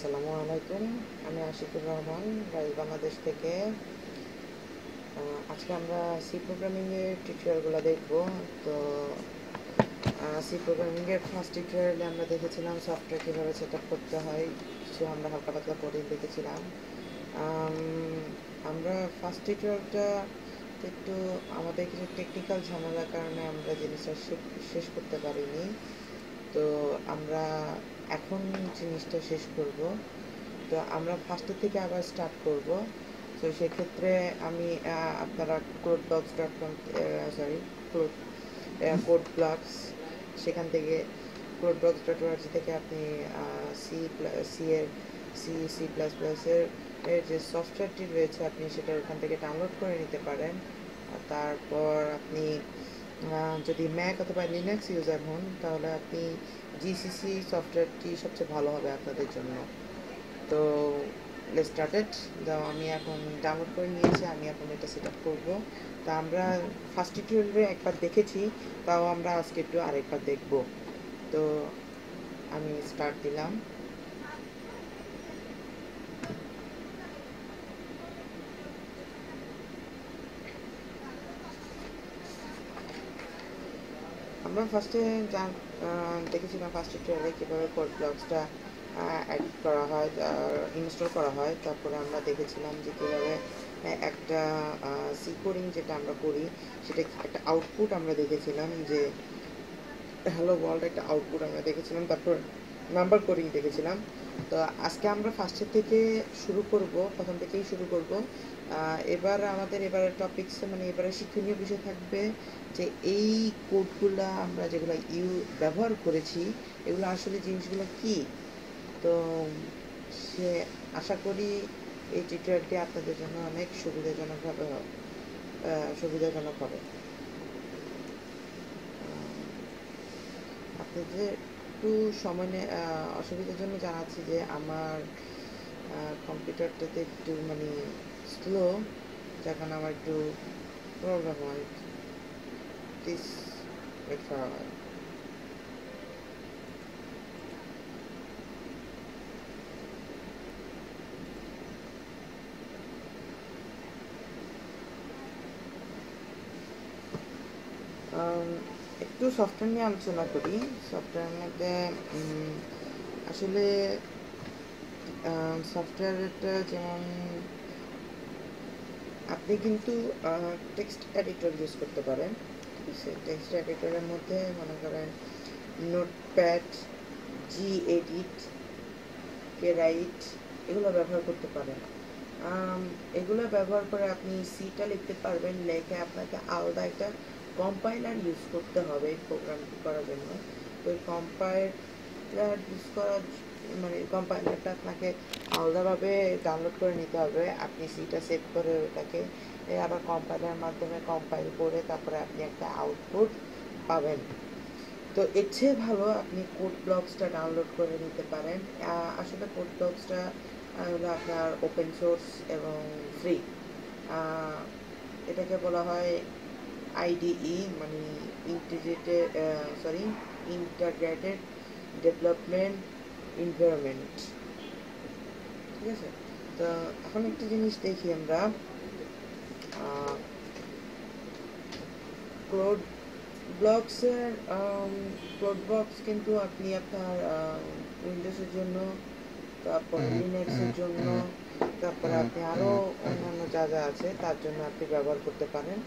আসসালামু আলাইকুম। আমি আশিকুর রহমান, বাংলাদেশ থেকে। আজকে আমরা সি প্রোগ্রামিংয়ের টিউটোরিয়ালগুলো দেখব। তো সি প্রোগ্রামিংয়ের ফার্স্ট টিউটোরিয়ালে আমরা দেখেছিলাম সফটওয়্যার কীভাবে সেট আপ করতে হয়, কিছু আমরা হালকা পাতলা কোডিং দেখেছিলাম। আমরা ফার্স্ট টিউটোরিয়ালটা একটু আমাদের কিছু টেকনিক্যাল ঝামেলার কারণে আমরা জিনিসটা শেষ করতে পারিনি। তো আমরা এখন জিনিসটা শেষ করব। তো আমরা ফার্স্টের থেকে আবার স্টার্ট করব। তো সেক্ষেত্রে আমি আপনারা codeblocks.com কোড ব্লকস, সেখান থেকে codeblocks.org থেকে আপনি সি প্লাস প্লাসের যে সফটওয়্যারটি রয়েছে আপনি সেটা ওখান থেকে ডাউনলোড করে নিতে পারেন। তারপর আপনি যদি ম্যাক অথবা লিনাক্স ইউজার হন তাহলে আপনি জিসিসি সফটওয়্যারটি সবচেয়ে ভালো হবে আপনাদের জন্য। তো লেটস স্টার্টেড। আমি এখন ডাউনলোড করে নিয়েছি, আমি এখন এটা সেট আপ করবো। তো আমরা ফার্স্ট টিউটোরিয়ালে একবার দেখেছি, তাও আমরা আজকে একটু আরেকবার দেখব। তো আমি স্টার্ট দিলাম। আমরা ফার্স্টে দেখেছিলাম ফার্স্ট টিউটোরিয়ালে কীভাবে কোড ব্লকসটা এডিট করা হয়, ইনস্টল করা হয়। তারপরে আমরা দেখেছিলাম যে কীভাবে একটা সি কোডিং যেটা আমরা করি সেটা একটা আউটপুট আমরা দেখেছিলাম, যে হ্যালো ওয়ার্ল্ড একটা আউটপুট আমরা দেখেছিলাম। তারপর নাম্বার কোডিং দেখেছিলাম। তো আজকে আমরা ফার্স্টের থেকে শুরু করব, প্রথম থেকেই শুরু করব। এবার আমাদের এবারের টপিকস এবারে শিক্ষণীয় বিষয় থাকবে যে এই কোডগুলো আমরা যেগুলো ব্যবহার করেছি এগুলো আসলে জিনিসগুলো কি। তো সে আশা করি এই টিউটোরিয়ালটি আপনাদের জন্য অনেক সুবিধাজনক হবে। আপনাদের একটু সময় অসুবিধার জন্য জানাচ্ছি যে আমার কম্পিউটারটাতে একটু স্লো, যার কারণে আমার একটু প্রবলেম হয়। Please wait for hour. একটু সফটওয়্যার নিয়ে আলোচনা করি। সফটওয়্যারের মধ্যে আসলে সফটওয়্যারটা যেমন আপনি কিন্তু টেক্সট এডিটর ইউজ করতে পারেন। ঠিক আছে, টেক্সট এডিটরের মধ্যে মনে করেন নোটপ্যাড, এডিট, রাইট এগুলো ব্যবহার করতে পারেন। এগুলো ব্যবহার করে আপনি সিটা লিখতে পারবেন। লেখে আপনাকে আলাদা একটা কম্পাইলার ইউজ করতে হবে এই প্রোগ্রামটি করার জন্য। তো এই কম্পাইলার ইউজ করার কম্পাইলারটা আপনাকে আলাদাভাবে ডাউনলোড করে নিতে হবে। আপনি সিটা সেভ করে ওটাকে আবার কম্পাইলার মাধ্যমে কম্পাইল করে তারপরে আপনি একটা আউটপুট পাবেন। তো এর চেয়ে ভালো আপনি কোড ব্লকসটা ডাউনলোড করে নিতে পারেন। আসলে কোড ব্লকসটা হলো আপনার ওপেন সোর্স এবং ফ্রি। এটাকে বলা হয় আইডিই, ইন্টিগ্রেটেড ডেভেলপমেন্ট এনভায়রনমেন্ট। ঠিক আছে, তো এখন একটা জিনিস দেখি আমরা। কোড ব্লকস কিন্তু আপনি আপনার উইন্ডোজের জন্য, তারপরে লিনাক্সের জন্য, তারপরে আপনি আরও অন্যান্য যা যা আছে তার জন্য আপনি ব্যবহার করতে পারেন।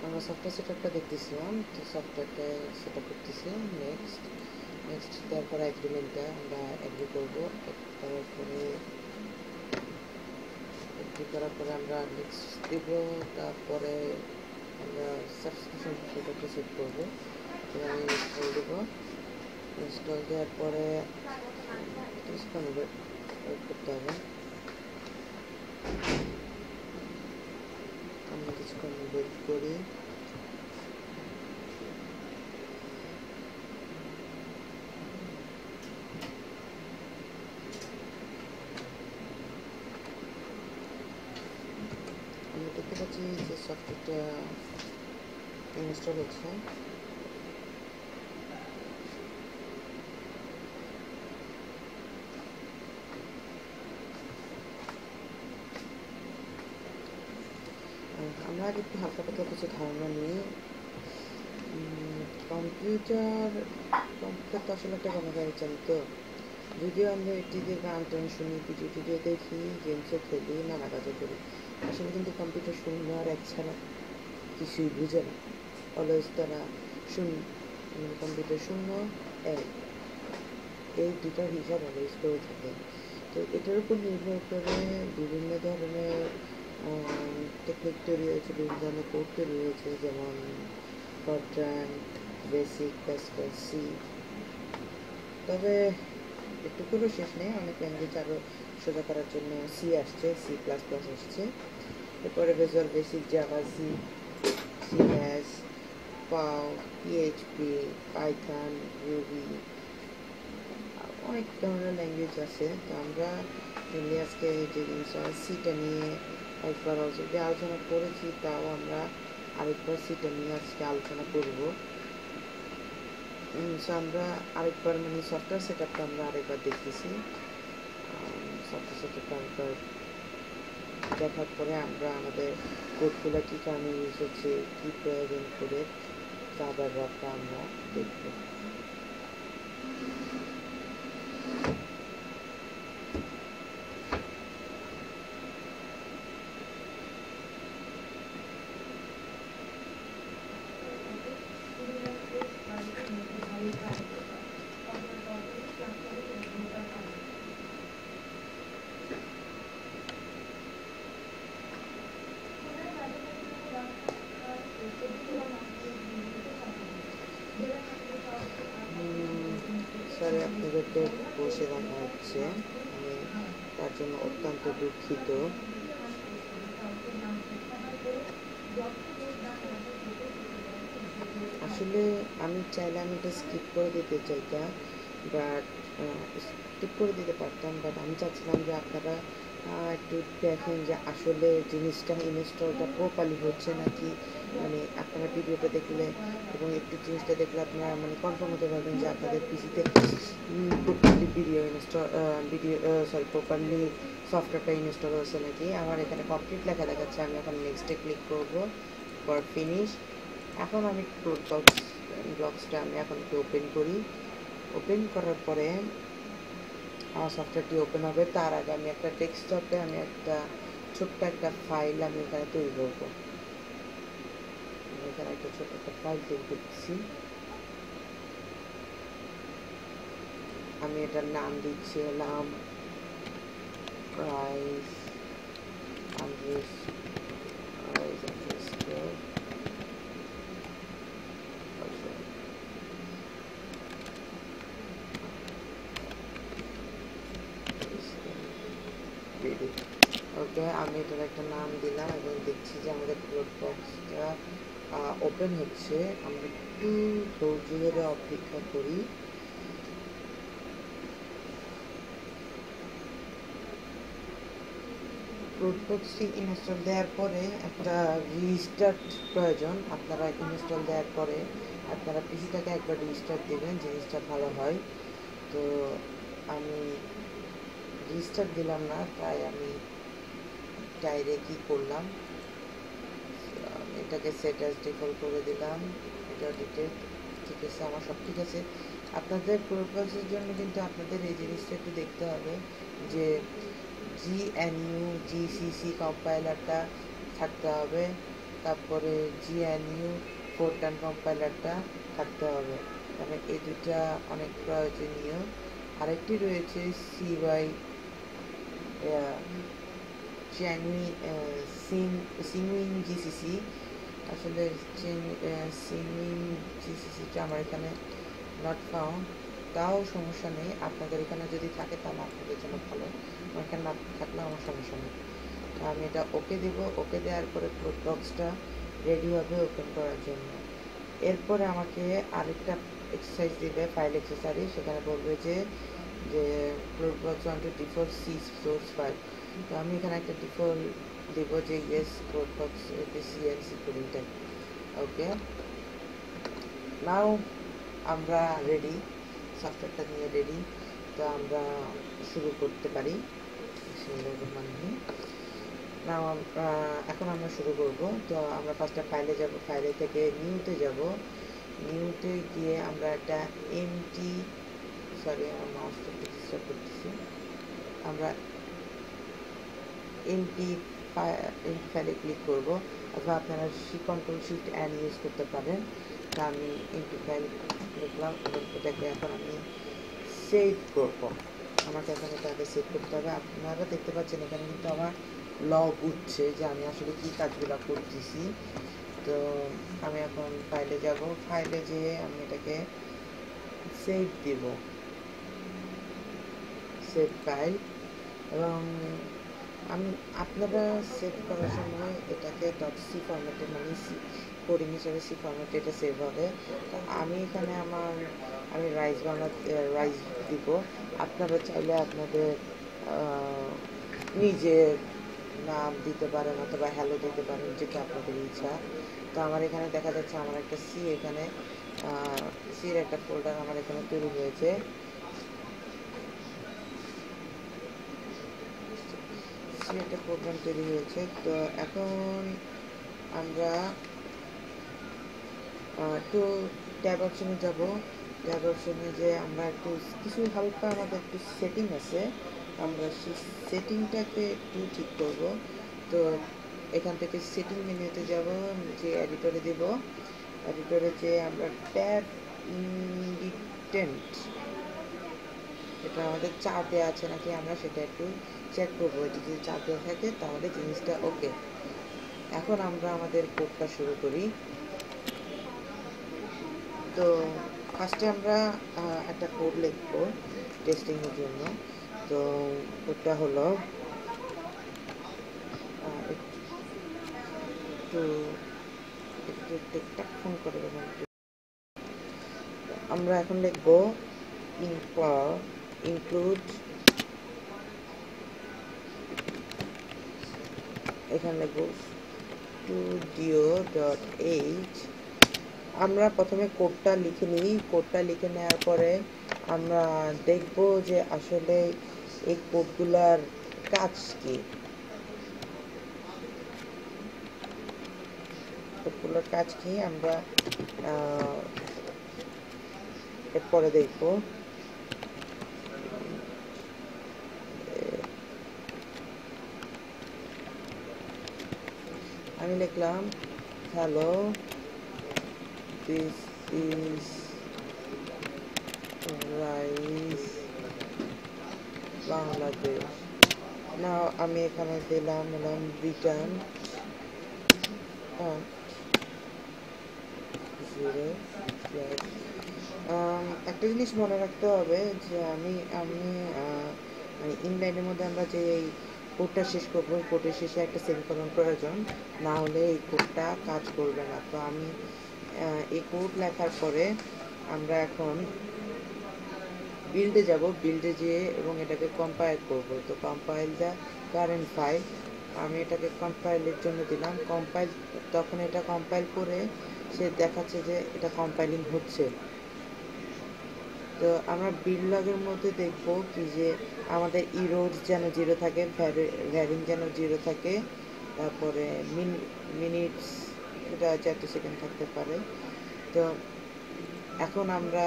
আমরা সফটওয়্যার সেট আপটা দেখতেছিলাম। তো সফটওয়্যারটা সেট আপ করতেছি। নেক্সট তারপরে এগ্রিমেন্টটা আমরা এগ্রি করবো। করার পরে আমরা নেক্সট দেব। তারপরে আমরা সাবস্ক্রিপশন সেটআপটা সেট করবো। আমি ইনস্টল দেবো। ইনস্টল দেওয়ার পরে কিছুক্ষণ ওয়েট করতে হবে। আমরা কিছুক্ষণ ওয়েট করি। আমরা দেখতে পাচ্ছি যে সফটওয়্যারটা ইনস্টল হচ্ছে। আমরা আগে একটু হালকা পাতলা কিছু ধারণা নিই। কম্পিউটার কম্পিউটার তো আসলে একটা গণগাড়ি চালিত, যদিও আমরা এটি দিয়ে গান টান শুনি, ভিডিও দেখি, গেমসও খেলি, নানা কাজও করি। আসলে কিন্তু কম্পিউটার শূন্য আর এক ছাড়া কিছুই বুঝে না। অলওয়েজ তারা শূন্য, কম্পিউটার শূন্য এক, এই দুটার হিসাব অলওয়েজ করে থাকে। তো এটার উপর নির্ভর করে বিভিন্ন ধরনের টেকনিক তৈরি হয়েছে, বিভিন্ন ধরনের কোড তৈরি হয়েছে, যেমন ফরট্রান, বেসিক, প্যাসকেল, সি। তবে এটুকুরও শেষ নেই, অনেক ল্যাঙ্গুয়েজ আরও সোজা করার জন্য সি আসছে, C++ আসছে। এরপরে visual basic, Java, C, CS, পাও, পিএইচপি, পাইথন, রুবি, অনেক ধরনের ল্যাঙ্গুয়েজ আছে। তো আমরা মেনলি আজকে যে জিনিসটা সিটা নিয়ে একবার অলরেডি আলোচনা করেছি, তাও আমরা আরেকবার সিটা নিয়ে আজকে আলোচনা করব। সো আমরা আরেকবার মানে সফটওয়্যার সেট আপটা আমরা আরেকবার দেখতেছি। সফটওয়্যার সেট আপটা আরেকবার দেখার পরে আমরা আমাদের কোডগুলো কী কারণে ইউজ হচ্ছে, কী প্রয়োজন করে, তা ব্যবহারটা আমরা দেখব। স্যারে আপনাদেরকে বসে দেখা হচ্ছে, আমি তার জন্য অত্যন্ত দুঃখিত। আসলে আমি চাইলে আমি এটা স্কিপ করে দিতে চাইতাম, বাট স্কিপ করে দিতে পারতাম, বাট আমি চাচ্ছিলাম যে আপনারা একটু দেখেন যে আসলে জিনিসটা ইনস্টলটা প্রপারলি হচ্ছে নাকি। মানে আপনারা ভিডিওটা দেখলে এবং একটু জিনিসটা দেখলে আপনারা মানে কনফার্ম হতে পারবেন যে আপনাদের পিসিতে প্রপারলি প্রপারলি সফটওয়্যারটা ইনস্টল হচ্ছে নাকি। আমার এখানে কমপ্লিট লেখা দেখাচ্ছে, আমি এখন নেক্সটে ক্লিক করব ফর ফিনিশ। এখন আমি ব্লগসটা আমি এখন একটু ওপেন করি। ওপেন করার পরে আমার সফটওয়্যারটি ওপেন হবে। তার আগে আমি একটা ডেস্কটপে আমি একটা ছোট্ট একটা ফাইল আমি এখানে তৈরি করবো। এখানে একটা ছোট্ট একটা ফাইল তৈরি করতেছি। আমি এটার নাম দিচ্ছি হলাম প্রাইস ওকে, আমি এটার একটা নাম দিলাম এবং দেখছি যে আমাদের কোড বক্সটা ওপেন হচ্ছে। আমরা একটু ধৈর্য ধরে অপেক্ষা করি। কোড বক্সটি ইনস্টল দেওয়ার পরে একটা রিস্টার্ট প্রয়োজন। আপনারা ইনস্টল দেওয়ার পরে আপনারা পিসিটাকে একবার রিস্টার্ট দেবেন, জিনিসটা ভালো হয়। তো আমি রিস্টার্ট দিলাম না, তাই আমি ডাইরেক্ট কী করলাম, এটাকে সেট অ্যাজ ডিফল্ট করে দিলাম। এটা ডিটেল ঠিক আছে, আমার সব ঠিক আছে। আপনাদের পারপাসের জন্য কিন্তু আপনাদের এই জিনিসটা একটু দেখতে হবে যে GNU GCC কম্পাইলারটা থাকতে হবে, তারপরে GNU ফোরট্রান কম্পাইলারটা থাকতে হবে, কারণ এই দুটা অনেক প্রয়োজনীয়। আরেকটি রয়েছে সিংউইন GCC। আসলে সিংউইন GCCটা আমার এখানে নট ফাউন্ড, তাও সমস্যা নেই। আপনাদের এখানে যদি থাকে তাহলে আপনাদের জন্য ভালো, আমার এখানে না থাকলে আমার সমস্যা নেই। তো আমি এটা ওকে দেবো। ওকে দেওয়ার পরে কোড বক্সটা রেডি হবে ওপেন করার জন্য। এরপরে আমাকে আরেকটা এক্সারসাইজ দিবে, ফাইল এক্সারসাইজ। সেখানে বলবে যে code box one two default C source file. তো আমি এখানে একটা ডিফল্ট দেব যে ইয়েস কোড বক্স CNC প্রিন্টার। ওকে, নাও আমরা রেডি, সফটওয়্যারটা নিয়ে রেডি। তো আমরা শুরু করতে পারি। এখন আমরা শুরু করব। তো আমরা ফার্স্টে ফাইলে যাব, ফাইলে থেকে নিউতে যাব। নিউতে গিয়ে আমরা একটা এমটি, সরি আমার মাউসটা একটু ডিস্টার্ব করতেছি, আমরা এমপি ফাইলে ক্লিক করব, অথবা আপনারা কন্ট্রোল শিফট অ্যান্ড ইউজ করতে পারেন। তা আমি এমপি ফাইল লিখলাম এবং এটাকে এখন আমি সেভ করব। আমাকে এখন এটা আগে সেভ করতে হবে। আপনারা দেখতে পাচ্ছেন এখানে কিন্তু আমার লগ উঠছে যে আমি আসলে কী কাজগুলো করতেছি। তো আমি এখন ফাইলে যাব, ফাইলে যেয়ে আমি এটাকে সেভ দেব, সেভ ফাইল। এবং আপনারা সেভ করার সময় এটাকে .c ফরম্যাটে, মানে কোডিং হিসেবে সি ফরম্যাটে এটা সেভ হবে। তো আমি এখানে আমি রাইস দিব। আপনারা চাইলে আপনাদের নিজের নাম দিতে পারেন অথবা হ্যালো দিতে পারেন, যেটা আপনাদের ইচ্ছা। তো আমার এখানে দেখা যাচ্ছে আমার একটা এখানে সির একটা ফোল্ডার আমার এখানে তৈরি হয়েছে। একটা প্রোগ্রাম তৈরি হয়েছে। তো এখন আমরা একটু ট্যাব অপশনে যাব। ট্যাব অপশনে যে আমরা একটু কিছু হালকা আমাদের একটু সেটিং আছে, আমরা সেই সেটিংটাকে একটু ঠিক করব। তো এখান থেকে সেটিং মেনুতে যাব, যে এডিটরে দেব, এডিটরে যে আমরা ট্যাব ইন্ডিটেন্ট, এটা আমাদের চাপ দেওয়া আছে নাকি আমরা সেটা একটু চেক করবো। যদি চাপ দেওয়া থাকে তাহলে জিনিসটা ওকে। এখন আমরা আমাদের কোডটা শুরু করি। তো ফার্স্টে আমরা একটা কোড লিখবো টেস্টিংয়ের জন্য। তো কোডটা হলো একটু একটু টেকটাক ফোন করে দেবেন। আমরা এখন লিখবো ইনক্লুড, এখানে লিখবো studio.h। আমরা প্রথমে কোডটা লিখে নিই। কোডটা লিখে নেওয়ার পরে আমরা দেখব যে আসলে এই কোডগুলার কাজ কি, কোডগুলোর কাজ কি আমরা এরপরে দেখব। আমি লিখলাম hello, this is Rise Bangladesh. Now আমি এখানে দিলাম রিটার্ন 0। একটা জিনিস মনে রাখতে হবে যে আমি ইনলাইনের মধ্যে আমরা যে এই কোডটা শেষ করবো, কোডের শেষে একটা সেমিকোলন প্রয়োজন, না হলে এই কোডটা কাজ করবে না। তো আমি এই কোড লেখার পরে আমরা এখন বিল্ডে যাব, বিল্ডে যেয়ে এবং এটাকে কম্পাইল করব। তো কম্পাইল দ্য কারেন্ট ফাইল, আমি এটাকে কম্পাইলের জন্য দিলাম কম্পাইল। তখন এটা কম্পাইল করে সে দেখাচ্ছে যে এটা কম্পাইলিং হচ্ছে। তো আমরা বিল্ড লগের মধ্যে দেখব কি যে আমাদের ইরোর যেন 0 থাকে, ভ্যারিং যেন 0 থাকে, তারপরে মিনিটস এটা 4 সেকেন্ড থাকতে পারে। তো এখন আমরা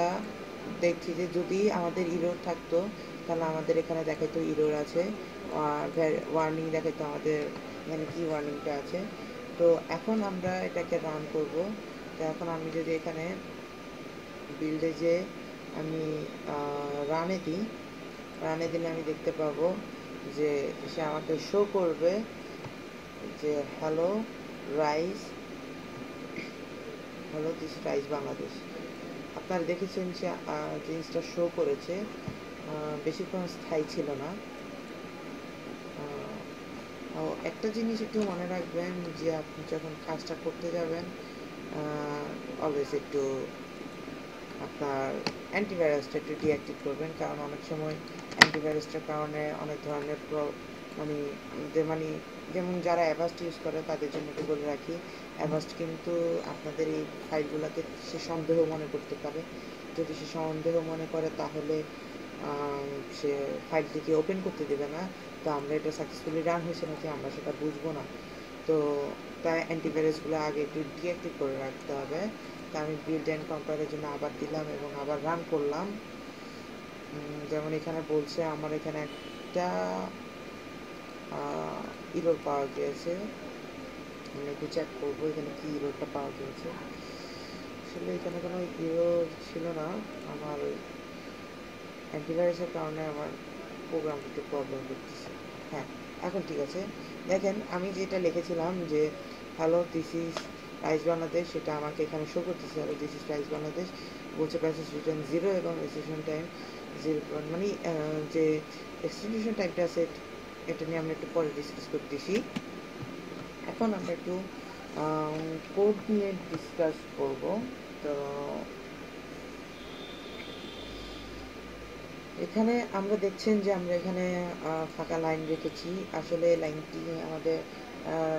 দেখছি যে যদি আমাদের ইরোর থাকতো তাহলে আমাদের এখানে দেখাইতো ইরোর আছে, ওয়ার্নিং দেখাইতো আমাদের এখানে কি ওয়ার্নিংটা আছে। তো এখন আমরা এটাকে রান করব। তো এখন আমি যদি এখানে বিল্ডে যে আমি রানে দিলে আমি দেখতে পাবো যে সে আমাকে শো করবে যে হ্যালো দিস রাইস বাংলাদেশ। আপনারা দেখেছেন যে জিনিসটা শো করেছে, বেশিক্ষণ স্থায়ী ছিল না। একটা জিনিস একটু মনে রাখবেন যে আপনি যখন কাজটা করতে যাবেন অলওয়েজ একটু আপনার অ্যান্টিভাইরাসটা একটু ডিঅ্যাক্টিভ করবেন, কারণ অনেক সময় অ্যান্টিভাইরাসটার কারণে অনেক ধরনের যেমন যারা অ্যাভাস্ট ইউজ করে তাদের জন্য একটু বলে রাখি, অ্যাভাস্ট কিন্তু আপনাদের এই ফাইলগুলোকে সে সন্দেহ মনে করতে পারে। যদি সে সন্দেহ মনে করে তাহলে সে ফাইলটিকে ওপেন করতে দেবে না। তো আমরা এটা সাকসেসফুলি রান হয়েছে নাকি আমরা সেটা বুঝবো না। তো তাই অ্যান্টিভাইরাসগুলো আগে একটু ডিঅ্যাক্টিভ করে রাখতে হবে। তা আমি বিল্ড অ্যান্ড কম্পায়ারের জন্য আবার দিলাম এবং আবার রান করলাম। যেমন এখানে বলছে আমার এখানে একটা ইরোর পাওয়া গিয়েছে। আমি একটু চেক করবো এখানে কি ইরোরটা পাওয়া গিয়েছে। আসলে এখানে কোনো ইরোর ছিল না, আমার অ্যান্টিভাইরাসের কারণে আমার প্রোগ্রামটা একটু প্রবলেম করতেছে। হ্যাঁ, এখন ঠিক আছে। দেখেন আমি যেটা লিখেছিলাম যে hello this is rice Bangladesh, সেটা আমাকে এখানে শো করতেছে। Hello this is rice Bangladesh বলছে প্যাসেজ রিটার্ন 0 এবং এক্সটেনশন টাইম 0, মানে যে এক্সটেনশন টাইমটা আছে এটা নিয়ে আমরা একটু পরে ডিসকাস করতেছি। এখন আমরা একটু কোড নিয়ে ডিসকাস করব। তো এখানে আমরা দেখছেন যে আমরা এখানে ফাঁকা লাইন রেখেছি। আসলে লাইনটি আমাদের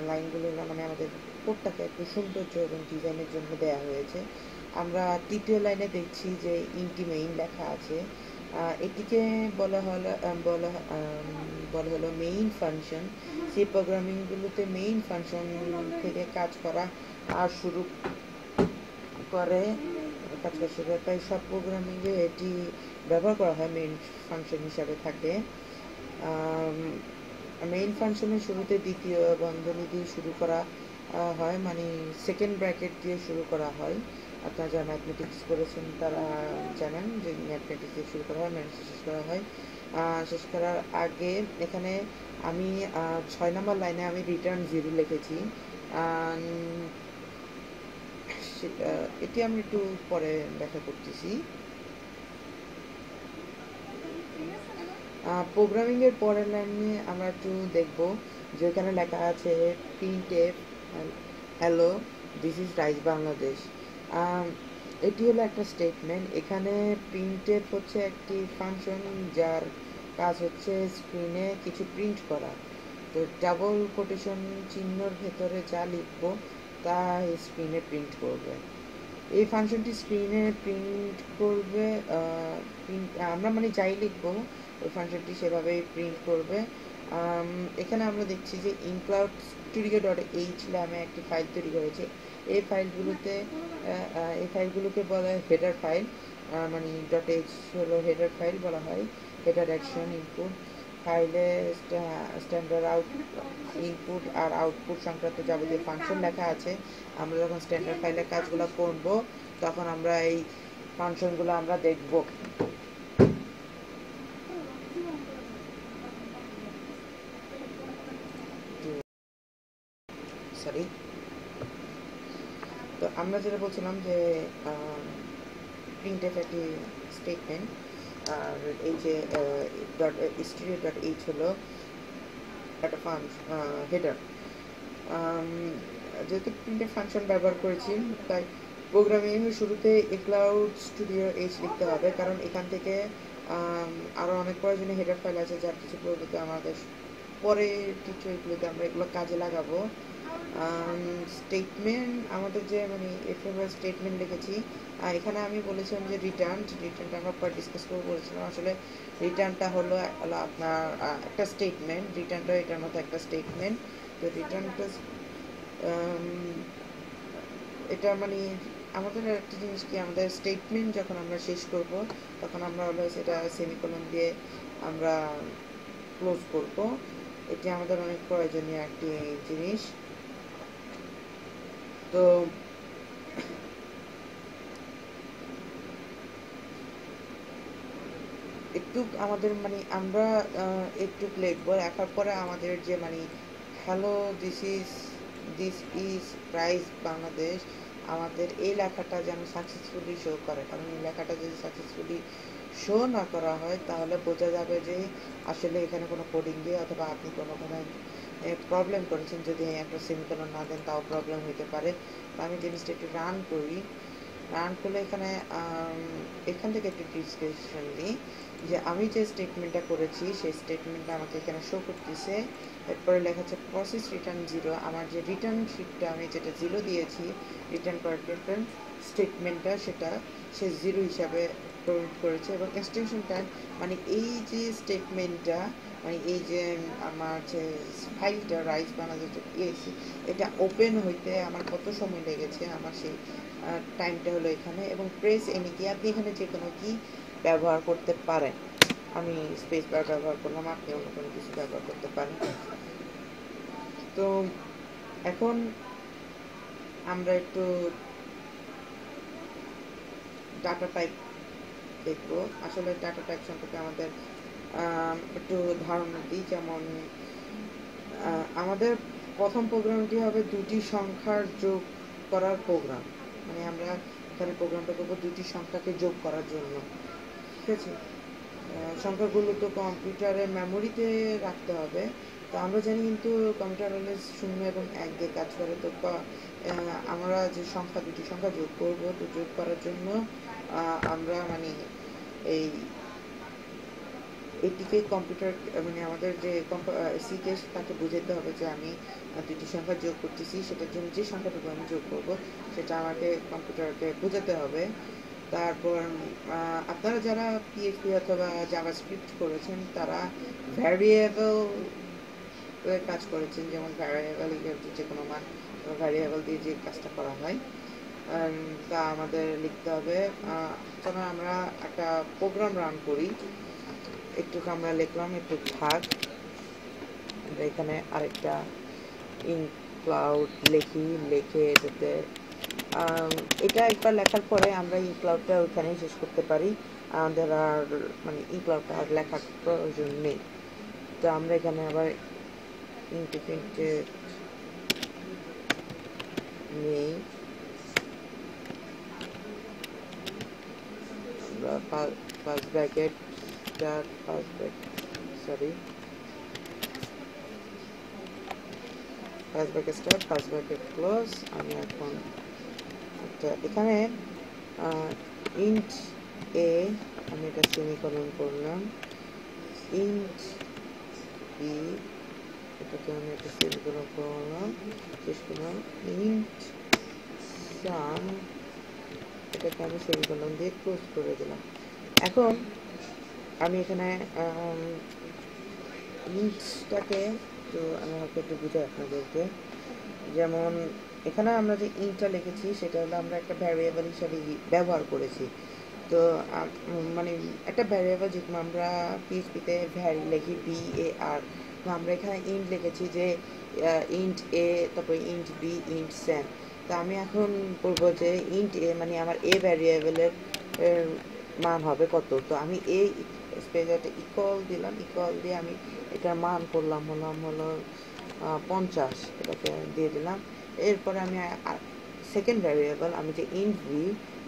লাইনগুলো মানে আমাদের কোডটাকে একটু সৌন্দর্য এবং ডিজাইনের জন্য দেয়া হয়েছে। আমরা তৃতীয় লাইনে দেখছি যে ইন্টিমেইন লেখা আছে। এটিকে বলা হলো মেইন ফাংশন। সেই প্রোগ্রামিংগুলোতে মেইন ফাংশন থেকে কাজ করা আর শুরু করে তাই সব প্রোগ্রামিংয়ে এটি ব্যবহার করা হয়, মেইন ফাংশন হিসাবে থাকে। মেইন ফাংশনের শুরুতে দ্বিতীয় বন্ধনী দিয়ে শুরু করা হয়, মানে সেকেন্ড ব্র্যাকেট দিয়ে শুরু করা হয়। আপনারা যারা ম্যাথমেটিক্স করেছেন তারা জানেন যে ম্যাথমেটিক্স দিয়ে শুরু করা হয়, ম্যাথমেটিক্স শেষ করা হয়। শেষ করার আগে এখানে আমি 6 নম্বর লাইনে আমি রিটার্ন 0 লিখেছি। এটি আমি একটু পরে ব্যাখ্যা করতেছি। প্রোগ্রামিংয়ের পরের লাইনে আমরা একটু দেখব যে এখানে লেখা আছে printf hello this is rice Bangladesh. এটি হলো একটা স্টেটমেন্ট। এখানে প্রিন্টএফ হচ্ছে একটি ফাংশন যার কাজ হচ্ছে স্ক্রিনে কিছু প্রিন্ট করা। তো ডাবল কোটেশন চিহ্নর ভেতরে যা লিখবো তা স্ক্রিনে প্রিন্ট করবে। এই ফাংশনটি স্ক্রিনে প্রিন্ট করবে, আমরা মানে যাই লিখবো ওই ফাংশনটি সেভাবেই প্রিন্ট করবে। এখানে আমরা দেখছি যে incloud_studio.h নামে একটি ফাইল তৈরি করেছে। এই ফাইলগুলোকে বলা হয় হেডার ফাইল, মানে .h হলো হেডার ফাইল বলা হয়। হেডার অ্যাকশন ইনপুট ফাইলে স্ট্যান্ডার্ড ইনপুট আর আউটপুট সংক্রান্ত যাবতীয় ফাংশন লেখা আছে। আমরা যখন স্ট্যান্ডার্ড ফাইলের কাজগুলো করব তখন আমরা এই ফাংশনগুলো আমরা দেখব। সরি, তো আমরা যেটা বলছিলাম যে প্রিন্টএফ একটি স্টেটমেন্ট, আর এই যে studio.h হলো একটা হেডার। যেহেতু প্রিন্টএফ ফাংশন ব্যবহার করেছি তাই প্রোগ্রামিং শুরুতে incloud_studio.h লিখতে হবে, কারণ এখান থেকে আরও অনেক প্রয়োজনীয় হেডার ফাইল আছে যার কিছু পদ্ধতি আমাদের পরে টিউটোরিয়ালগুলোতে আমরা এগুলো কাজে লাগাবো। স্টেটমেন্ট আমাদের যে মানে এফএমএল স্টেটমেন্ট লিখেছি, এখানে আমি বলেছিলাম যে রিটার্নটা আমরা পরে ডিসকাস করবো বলেছিলাম। আসলে রিটার্নটা হলো আপনার একটা স্টেটমেন্ট, রিটার্নটা এটার মতো একটা স্টেটমেন্ট। তো রিটার্নটা এটা মানে আমাদের একটা জিনিস কি, আমাদের স্টেটমেন্ট যখন আমরা শেষ করব তখন আমরা হলো সেটা সেমিকোলন দিয়ে আমরা ক্লোজ করব। এটি আমাদের অনেক প্রয়োজনীয় একটি জিনিস। তো একটু আমাদের মানে আমরা একটু লিখব, লেখার পরে আমাদের যে মানে hello this is rice Bangladesh, আমাদের এই লেখাটা যেন সাকসেসফুলি শো করে। কারণ এই লেখাটা যদি সাকসেসফুলি শো না করা হয় তাহলে বোঝা যাবে যে আসলে এখানে কোনো কোডিং দিয়ে অথবা আপনি কোনো প্রবলেম করেছেন। যদি একটা সেমিকোলন না দেন তাও প্রবলেম হতে পারে। তো আমি জিনিসটা একটু রান করি। রান করলে এখান থেকে একটু ডিসক্রিপশন দিই যে আমি যে স্টেটমেন্টটা করেছি সেই স্টেটমেন্টটা আমাকে এখানে শো করতেছে। এরপরে লেখা হচ্ছে প্রসেস রিটার্ন 0। আমার যে রিটার্ন শিটটা আমি যেটা 0 দিয়েছি রিটার্ন করার স্টেটমেন্টটা সেটা সে 0 হিসাবে প্রিন্ট করেছে। এবং এক্সটেনশন টাইম মানে এই যে স্টেটমেন্টটা মানে এই যে আমার যে ফাইলটা রাইস বানাতে ইয়েছি, এটা ওপেন হইতে আমার কত সময় লেগেছে, আমার সেই টাইমটা হলো এখানে। এবং প্রেস এনে কি আপনি এখানে যে কোনো কি ব্যবহার করতে পারেন। আমি স্পেস বার ব্যবহার করলাম, আপনি অন্য কোনো কিছু ব্যবহার করতে পারেন। তো এখন আমরা একটু ডাটা টাইপ দেখবো। আসলে ডাটা টাইপ সম্পর্কে আমাদের একটু ধারণা দিই। যেমন আমাদের প্রথম প্রোগ্রামটি হবে দুটি সংখ্যার যোগ করার প্রোগ্রাম। মানে আমরা এখানে প্রোগ্রামটা করবো দুটি সংখ্যাকে যোগ করার জন্য, ঠিক আছে। সংখ্যাগুলো তো কম্পিউটারের মেমোরিতে রাখতে হবে। তো আমরা জানি কিন্তু কম্পিউটার হলে 0 এবং 1 দিয়ে কাজ করে। তো আমরা যে দুটি সংখ্যা যোগ করবো, তো যোগ করার জন্য আমরা মানে এটিকে কম্পিউটার মানে আমাদের যে সিকে তাকে বুঝাতে হবে যে আমি দুটি সংখ্যা যোগ করতেছি, সেটার জন্য যে সংখ্যাটুকু আমি যোগ করব সেটা আমাকে কম্পিউটারকে বোঝাতে হবে। তারপর আপনারা যারা পিএইচপি অথবা জাভাস্ক্রিপ্ট করেছেন তারা ভ্যারিয়েবল কাজ করেছেন, যেমন ভ্যারিয়েবল যে কোনো মান ভ্যারিয়েবল দিয়ে যে কাজটা করা হয় তা আমাদের লিখতে হবে। যেমন আমরা একটা প্রোগ্রাম রান করি, একটু আমরা লিখলাম একটু ভাগ, আমরা এখানে আরেকটা ইনক্লাউড লিখে এটাতে এটা একবার লেখার পরে আমরা ইনক্লাউডটা ওইখানেই শেষ করতে পারি, আমাদের আর মানে ইনক্লাউডটা আর লেখার প্রয়োজন নেই। তো আমরা এখানে আবার ইন্ডিপেন্ডেন্ট নেই, আমরা first bracket start first bracket start first bracket close. আমি এখন এখানে ইন্ট এ আমি এটা সেমিকোলন করলাম, ইন্ট বি এটাকে আমি একটা সেমিকোলন করলাম, শেষ করলাম, ইন্ট সাম এটাকে আমি সেমিকোলন দিয়ে ক্লোজ করে দিলাম। এখন আমি এখানে ইন্টটাকে তো আমি একটু বুঝাই আপনাদেরকে। যেমন এখানে আমরা যে ইন্টটা লিখেছি সেটা হলো আমরা একটা ভ্যারিয়েবল হিসাবে ব্যবহার করেছি। তো মানে একটা ভ্যারিয়েবল যেরকম আমরা পিএইচপিতে ভ্যারি লিখি VAR, তো আমরা এখানে ইন্ট লিখেছি যে ইন্ট এ, তারপরে ইন্ট বি, ইন্ট স্যাম। তো আমি এখন বলবো যে ইন্ট এ মানে আমার এ ভ্যারিয়েবলের মান হবে কত। তো আমি এই স্পেসে ইকুয়াল দিলাম, ইকুয়াল দিয়ে আমি এটার মান করলাম হলো 50, এটাকে দিয়ে দিলাম। এরপরে আমি সেকেন্ড ভ্যারিয়েবল আমি যে ইন্ট ভি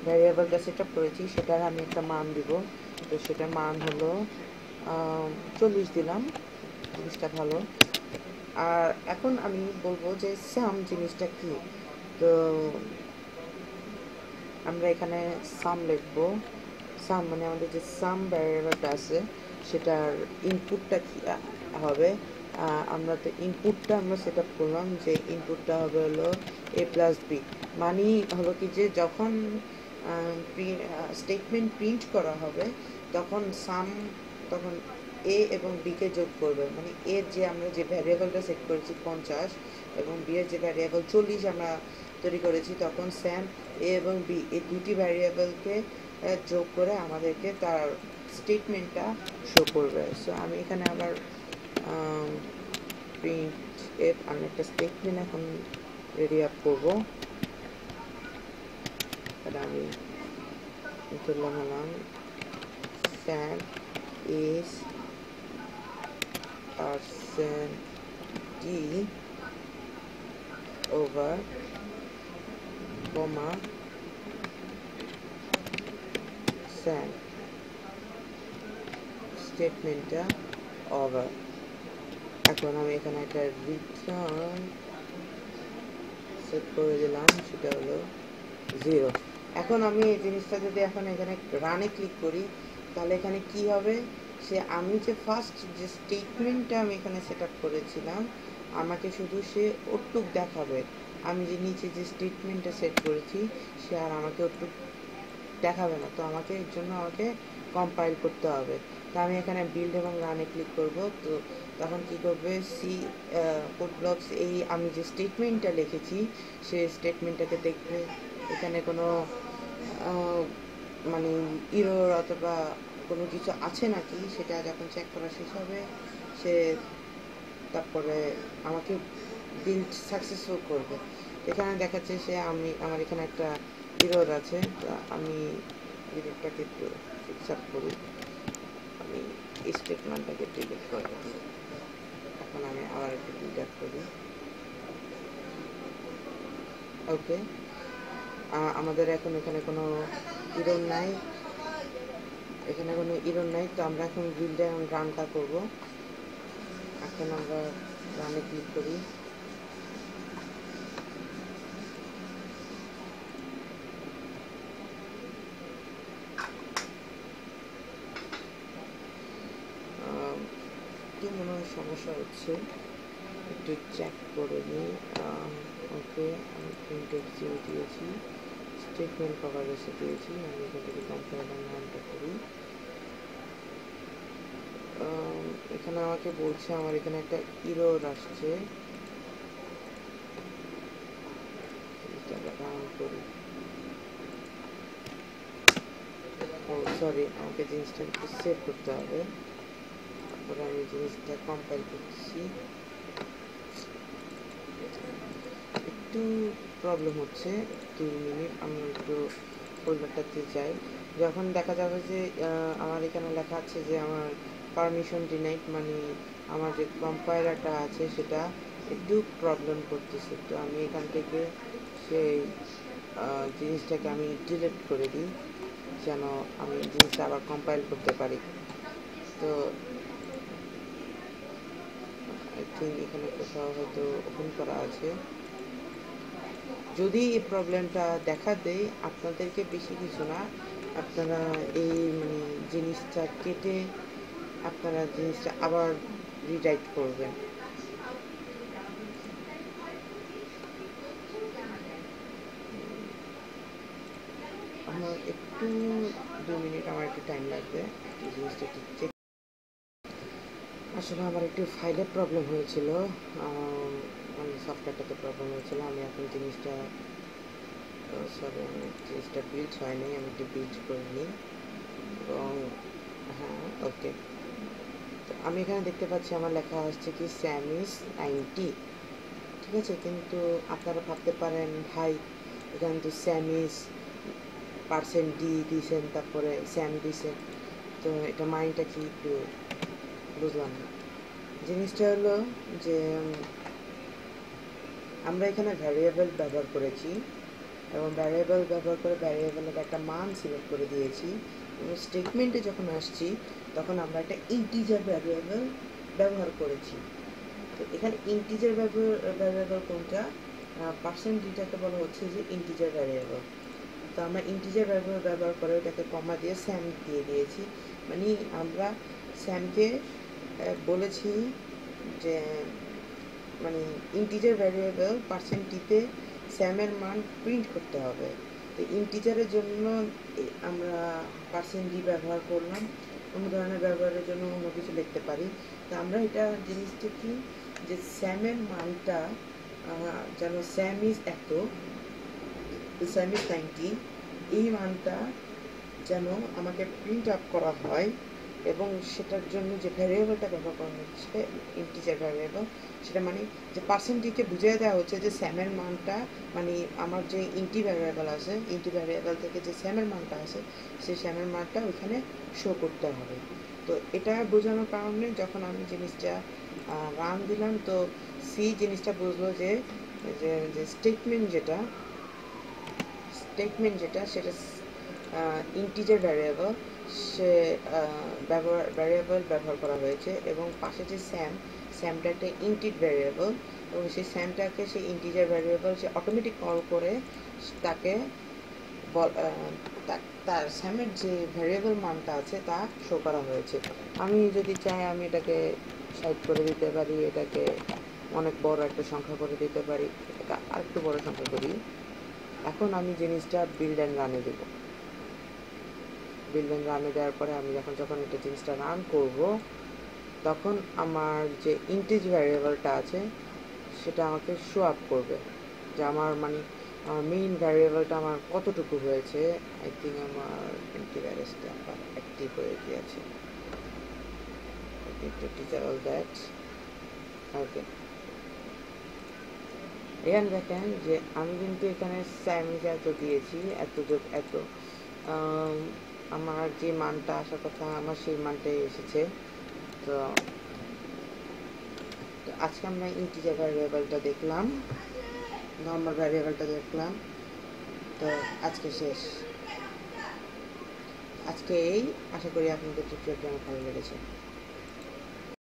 ভ্যারিয়েবলটা সেট আপ করেছি সেটার আমি একটা মান দিব। তো সেটার মান হলো 40 দিলাম, জিনিসটা ভালো। আর এখন আমি বলবো যে সাম জিনিসটা কি। তো আমরা এখানে সাম লিখবো। সাম মানে আমাদের যে সাম ভ্যারিয়েবলটা আছে সেটার ইনপুটটা কি হবে। আমরা তো ইনপুটটা আমরা সেট আপ করলাম যে ইনপুটটা হবে হলো A+B, মানে হলো কি যে যখন স্টেটমেন্ট প্রিন্ট করা হবে তখন তখন এ এবং বিকে যোগ করবে। মানে এর যে আমরা যে ভ্যারিয়েবলটা সেট করেছি 50 এবং বি এর যে ভ্যারিয়েবল 40 আমরা তৈরি করেছি, তখন স্যাম এ এবং বি এই দুটি ভ্যারিয়েবলকে যোগ করে আমাদেরকে তার স্টেটমেন্টটা শো করবে। সো আমি এখানে আবার প্রিন্ট এফ আমি একটা স্টেটমেন্ট এখন রেডি আপ করবো। আমি হলাম sum is %d over comma sum স্টেটমেন্টটা ওভার। এখন আমি এখানে একটা রিটার্ন সেট করে দিলাম, সেটা হলো 0। এখন আমি এই জিনিসটা যদি এখন এখানে রানে ক্লিক করি তাহলে এখানে কি হবে, সে আমি যে ফার্স্ট যে স্টেটমেন্টটা আমি এখানে সেট আপ করেছিলাম আমাকে শুধু সে ওটুক দেখাবে। আমি যে নিচে যে স্টেটমেন্টটা সেট করেছি সে আর আমাকে ওটুক দেখাবে না। তো আমাকে এর জন্য আমাকে কম্পাইল করতে হবে। তো আমি এখানে বিল্ড এবং রানে ক্লিক করব। তো তখন কি করবে, কোড ব্লকস এই আমি যে স্টেটমেন্টটা লিখেছি সেই স্টেটমেন্টটাকে দেখবে। এখানে কোনো মানে ইরর অথবা কোনো কিছু আছে নাকি সেটা যখন চেক করা শেষ হবে, সে তারপরে আমাকে বিল্ড সাকসেসফুল করবে। এখানে দেখাচ্ছে সে আমার এখানে একটা ইরর আছে। তো আমি ইররটাকে একটু ফিক্স আপ করি। আমি এই স্টেটমেন্টটাকে ডিলিট করে দিই। এখন আমি আবার একটু বিল্ড আপ করি। ওকে, আমাদের এখন এখানে কোনো ইরর নাই, এখানে কোনো ইরর নাই। তো আমরা এখন বিল্ড এবং রানটা করব। এখন আমরা রানে ক্লিক করি। একটু মনে হয় সমস্যা হচ্ছে, একটু চেক করে নিই। ওকে, আমি প্রিন্ট এক্সিকিউট দিয়েছি, স্টেটমেন্ট কভারেজে দিয়েছি। আমি এখান থেকে কম্পাইল এবং রানটা করি। এখানে আমাকে বলছে আমার এখানে একটা ইরর আসছে। রান করি। ও সরি, আমাকে জিনিসটা একটু সেভ করতে হবে। তারপরে আমি জিনিসটা কম্পাইল করতেছি। একটু প্রবলেম হচ্ছে, 2 মিনিট। আমি একটু ফোল্ডারটাতে যাই। যখন দেখা যাবে যে আমার এখানে লেখা আছে যে আমার পারমিশন ডিনাইড, মানে আমার যে কম্পাইলারটা আছে সেটা একটু প্রবলেম করতেছে। তো আমি এখান থেকে সেই জিনিসটাকে আমি ডিলিট করে দিই, যেন আমি জিনিসটা আবার কম্পাইল করতে পারি। তো আই থিঙ্ক এখানে কোথাও হয়তো ওপেন করা আছে। যদি এই প্রবলেমটা দেখা দেয়, আপনাদেরকে বেশি কিছু না, আপনারা এই মানে জিনিসটা কেটে আপনারা জিনিসটা আবার রিরাইট করবেন। আমার একটু 2 মিনিট আমার একটু টাইম লাগবে জিনিসটা একটু চেক। আসলে আমার একটু ফাইলের প্রবলেম হয়েছিল, মানে সফটওয়্যারটাতে প্রবলেম হয়েছিল। আমি এখন জিনিসটা সরি, আমি জিনিসটা বিল্ড হয়নি, আমি একটু বিল্ড করে নিই। এবং হ্যাঁ, ওকে, তো আমি এখানে দেখতে পাচ্ছি আমার লেখা আসছে কি স্যামিস 90, ঠিক আছে। কিন্তু আপনারা ভাবতে পারেন ভাই এখানে তো স্যামিস % ডি দিয়েছেন, তারপরে স্যাম দিয়েছেন, তো এটা মাইন্ডটা কি একটু বুঝলাম না। জিনিসটা হলো যে আমরা এখানে ভ্যারিয়েবল ব্যবহার করেছি এবং ভ্যারিয়েবল ব্যবহার করে ভ্যারিয়েবলের একটা মান সিলেক্ট করে দিয়েছি, এবং স্টেটমেন্টে যখন আসছি তখন আমরা একটা ইন্টিজার ভ্যারিয়েবল ব্যবহার করেছি। তো এখানে ইন্টিজার ভ্যারিয়েবল কোনটা, %ডিটাকে বলা হচ্ছে যে ইন্টিজার ভ্যারিয়েবল। তো আমরা ইন্টিজার ভ্যারিয়েবল ব্যবহার করে ওটাকে কমা দিয়ে স্যাম দিয়ে দিয়েছি। মানে আমরা স্যামকে বলেছি যে মানে ইন্টিজার ভ্যারিয়েবল %টিতে স্যামের মান প্রিন্ট করতে হবে। তো ইন্টিজারের জন্য আমরা %d ব্যবহার করলাম, অন্য ধরনের ব্যবহারের জন্য অন্য কিছু লিখতে পারি। তো আমরা এটা জিনিসটা কি যে স্যামের মানটা যেন স্যাম ইজ 90 এই মানটা যেন আমাকে প্রিন্ট আপ করা হয়, এবং সেটার জন্য যে ভ্যারিয়েবলটা ব্যবহার করা হচ্ছে ইন্টিজার ভ্যারিয়েবল, সেটা মানে যে %কে বুঝিয়ে দেওয়া হচ্ছে যে স্যামের মানটা, মানে আমার যে ইন্টি ভ্যারিয়েবল আছে, ইন্টি ভ্যারিয়েবল থেকে যে স্যামের মানটা আছে সেই স্যামের মানটা ওইখানে শো করতে হবে। তো এটা বোঝানোর কারণে যখন আমি জিনিসটা রান দিলাম, তো সি জিনিসটা বুঝলো যে স্টেটমেন্ট যেটা সেটা ইন্টিজার ভ্যারিয়েবল সে ভ্যারিয়েবল ব্যবহার করা হয়েছে, এবং পাশে যে স্যামটা একটা ইন্টিট ভ্যারিয়েবল, এবং সেই স্যামটাকে সেই ইন্টিজার ভ্যারিয়েবল সে অটোমেটিক কল করে তাকে তার স্যামের যে ভ্যারিয়েবল মানটা আছে তা শো করা হয়েছে। আমি যদি চাই আমি এটাকে সাইড করে দিতে পারি, এটাকে অনেক বড় একটা সংখ্যা করে দিতে পারি, এটাকে আরেকটু বড় সংখ্যা করি। এখন আমি জিনিসটা বিল্ড অ্যান্ড রানে দেব। বিল্ডিং রানে দেওয়ার পরে আমি যখন এটা জিনিসটা রান করব, তখন আমার যে ইন্টিজ ভ্যারিয়েবলটা আছে সেটা আমাকে শো আপ করবে, যে আমার মানে আমার মেইন ভ্যারিয়েবলটা আমার কতটুকু হয়েছে। আই থিঙ্ক আমার অ্যান্টিভাইরাসটা অ্যাক্টিভ হয়ে গিয়েছে। Teacher all that. ওকে, এখানে দেখেন যে আমি কিন্তু এখানে স্যামিজ এত দিয়েছি, এত আমার যে মানটা আসার কথা আমার সেই মানটাই এসেছে। তো আজকে আমরা ইন্টিজার ভ্যারিয়েবলটা দেখলাম, নর্মাল ভ্যারিয়েবলটা দেখলাম। তো আজকে শেষ। আজকে এই, আশা করি আপনাদের টিউটোরিয়ালটি আমার ভালো লেগেছে।